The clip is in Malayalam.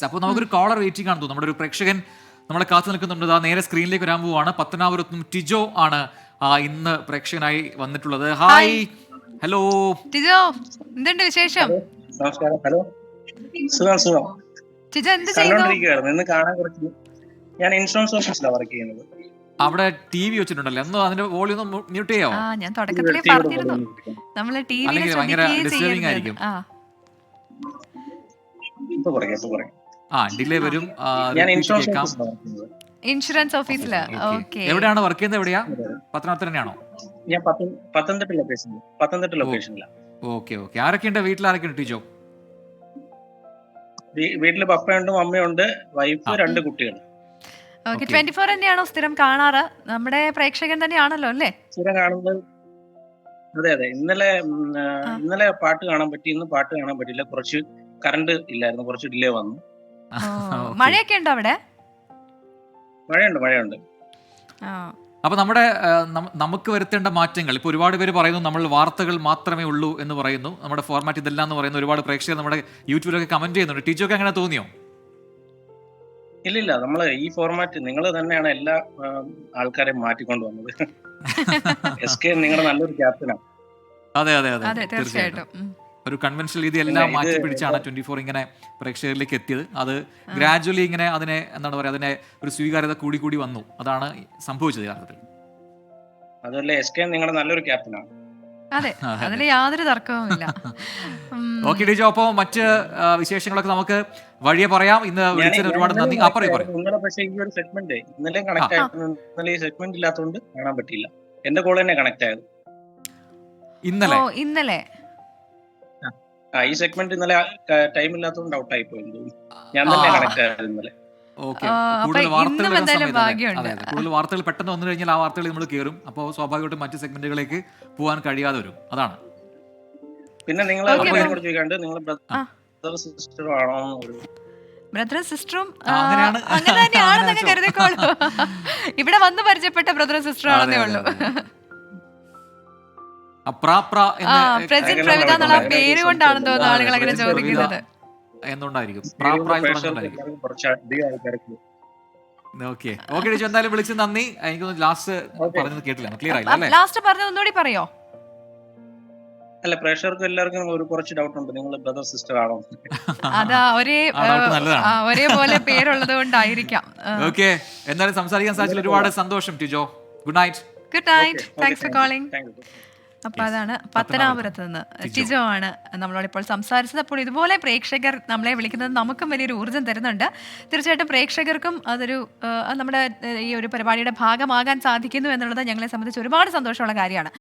അപ്പോൾ നമുക്കൊരു കോളർ വെയിറ്റിംഗ് ആണെന്ന് തോന്നുന്നു. നമ്മുടെ ഒരു പ്രേക്ഷകൻ നമ്മളെ കാത്തു നിൽക്കുന്നുണ്ട്. നേരെ സ്ക്രീനിലേക്ക് വരാൻ പോവാണ്. പത്തനാപുരത്തും ടിജോ ആണ് ഇന്ന് പ്രേക്ഷകനായി വന്നിട്ടുള്ളത്. ഹായ്, ഹലോ ടിജോ, എന്തുണ്ട് വിശേഷം? നമസ്കാരം. ഹലോ, സുഖം. ടിജോ എന്ത് ചെയ്യുന്നു? ഇന്ന് കാണാൻ കുറച്ച്. ഞാൻ ഇൻഷുറൻസ് ഓഫീസിലാണ് വർക്ക് ചെയ്യുന്നത്. അവിടെ ടി വി വെച്ചിട്ടുണ്ടല്ലേ, ഒന്ന് അതിന്റെ വോളിയം ഒന്ന് മ്യൂട്ട് ചെയ്യാമോ? ഞാൻ തുടക്കത്തിലേ പറഞ്ഞിരുന്നു നമ്മള് അല്ലെങ്കിൽ ഭയങ്കര ഡിസ്റ്റർബിംഗ് ആയിരിക്കും. ഡിലേ വരും. ഞാൻ ഇൻഷുറൻസ് ഓഫീസില്. എവിടെയാണ് വർക്ക് ചെയ്യുന്നത്? എവിടെയാ? പത്തനംതിട്ട തന്നെയാണോ? ഞാൻ പത്തനംതിട്ട ലൊക്കേഷനിലാണ്. ഓക്കെ. ആരൊക്കെയുണ്ട് വീട്ടിൽ? ആരൊക്കെയുണ്ട് ടിജോ? വീട്ടില് പപ്പയുണ്ട്, മമ്മയുണ്ട്, വൈഫ്, 2 കുട്ടികൾ. 24 തന്നെയാണോ സ്ഥിരം കാണാറ്? നമ്മുടെ പ്രേക്ഷകൻ തന്നെയാണല്ലോ അല്ലേ? സ്ഥിരം കാണുന്നത്. അതെ. ഇന്നലെ പാട്ട് കാണാൻ പറ്റി, ഇന്ന് പാട്ട് കാണാൻ പറ്റില്ല. കുറച്ച് കറണ്ട് ഇല്ലായിരുന്നു, കുറച്ച് ഡിലേ വന്നു. മഴയൊക്കെ ഉണ്ടോ അവിടെ? മഴയുണ്ട്. അപ്പൊ നമുക്ക് വരുത്തേണ്ട മാറ്റങ്ങൾ ഇപ്പൊ ഒരുപാട് പേര് പറയുന്നു നമ്മൾ വാർത്തകൾ മാത്രമേ ഉള്ളൂ എന്ന് പറയുന്നു, നമ്മുടെ ഫോർമാറ്റ് ഇതെല്ലാം എന്ന് പറയുന്നു. ഒരുപാട് പ്രേക്ഷകർ നമ്മുടെ യൂട്യൂബിലൊക്കെ കമന്റ് ചെയ്യുന്നുണ്ട്. ടീച്ചർക്ക് അങ്ങനെ തോന്നിയോ? ഇല്ല, നമ്മള് ഈ ഫോർമാറ്റ് നിങ്ങൾ തന്നെയാണ് എല്ലാ ആൾക്കാരെയും മാറ്റിക്കൊണ്ട് വന്നത്. SK നിങ്ങളുടെ നല്ലൊരു ക്യാപ്റ്റനാണ്. അതെ, തീർച്ചയായിട്ടും. ഒരു കൺവെൻഷണൽ രീതി എല്ലാം മാറ്റി പിടിച്ചാണ് 24 ഇങ്ങനെ പ്രേക്ഷകരിലേക്ക് എത്തിയത്. അത് ഗ്രാജുവലി ഇങ്ങനെ അതിനെ എന്താണ് പറയുക, അതിനെ ഒരു സ്വീകാര്യത കൂടി വന്നു. അതാണ് സംഭവിച്ചത് യഥാർത്ഥത്തിൽ. അതല്ലേ, SK നിങ്ങളുടെ നല്ലൊരു ക്യാപ്റ്റനാണ്. അതെ, അതിൽ യാതൊരു തർക്കവുമില്ല. ഓക്കെ ടിജോ, അപ്പോൾ മറ്റ് വിശേഷങ്ങളൊക്കെ നമുക്ക് വഴിയെ പറയാം. ഇന്ന് വിളിച്ചതിന് ഒരുപാട് നന്ദി. ഇന്നലെ പക്ഷേ ഈ ഒരു സെഗ്മെന്റ് ഇന്നലെ കണക്ട് ആയിരുന്നു. ഇന്നലെ ഈ സെഗ്മെന്റ് ഇല്ലാത്തതുകൊണ്ട് കാണാൻ പറ്റിയില്ല. എന്റെ കോൾ തന്നെ കണക്ട് ആയത് ഇന്നലെ. ഈ സെഗ്മെന്റ് ഇന്നലെ ടൈം ഇല്ലാത്തതുകൊണ്ട് ഔട്ട് ആയി പോയി. ഞാൻ തന്നെ കണക്ട് ആയത് ഇന്നലെ. കൂടുതൽ വാർത്തകൾ പെട്ടെന്ന് വന്നു കഴിഞ്ഞാൽ ആ വാർത്തകൾ നമ്മൾ കയറും. അപ്പോൾ സ്വാഭാവികമായിട്ടും മറ്റ് സെഗ്മെന്റുകളിലേക്ക് പോകാൻ കഴിയാതെ വരും. അതാണ്. പിന്നെ നിങ്ങൾ ചോദിക്കാണ്ട് നിങ്ങൾ ബ്രദർ സിസ്റ്റർ ആണോ? ബ്രദറും സിസ്റ്ററും അങ്ങനെ തന്നെയാണെന്നൊക്കെ കരുതിക്കോളൂ. ഇവിടെ വന്ന് പരിചയപ്പെട്ട ബ്രദറും സിസ്റ്ററും ആണെന്നേ ഉള്ളൂ. പ്രവിത എന്നുള്ള പേര് കൊണ്ടാണെന്ന് തോന്നുന്നു ആളുകൾ അങ്ങനെ ചോദിക്കുന്നത്. എന്തുകൊണ്ടായിരിക്കും? എന്തായാലും വിളിച്ച് നന്ദി. എനിക്ക് ലാസ്റ്റ് പറഞ്ഞത് കേട്ടില്ല, ക്ലിയർ ആയില്ല. ലാസ്റ്റ് പറഞ്ഞത് ഒന്നുകൂടി പറയോ? അല്ല, പ്രേക്ഷകർക്ക് എല്ലാവർക്കും ഒരു കുറച്ച് ഡൗട്ട് ഉണ്ട്, നിങ്ങൾ ബ്രദർ സിസ്റ്റർ ആണോ? അതാ ഒരേപോലെ പേരുള്ളത് കൊണ്ടായിരിക്കാം. ഓക്കെ, എന്തായാലും സംസാരിക്കാൻ സാധിച്ചതിൽ ഒരുപാട് സന്തോഷം Tijo. Good night. Thanks for calling. അപ്പൊ അതാണ് പത്തനാപുരത്ത് നിന്ന് ടിജോ ആണ് നമ്മളോട് ഇപ്പോൾ സംസാരിച്ചത്. അപ്പോൾ ഇതുപോലെ പ്രേക്ഷകർ നമ്മളെ വിളിക്കുന്നത് നമുക്കും വലിയൊരു ഊർജ്ജം തരുന്നുണ്ട്. തീർച്ചയായിട്ടും പ്രേക്ഷകർക്കും അതൊരു നമ്മുടെ ഈ ഒരു പരിപാടിയുടെ ഭാഗമാകാൻ സാധിക്കുന്നു എന്നുള്ളത് ഞങ്ങളെ സംബന്ധിച്ച് ഒരുപാട് സന്തോഷമുള്ള കാര്യമാണ്.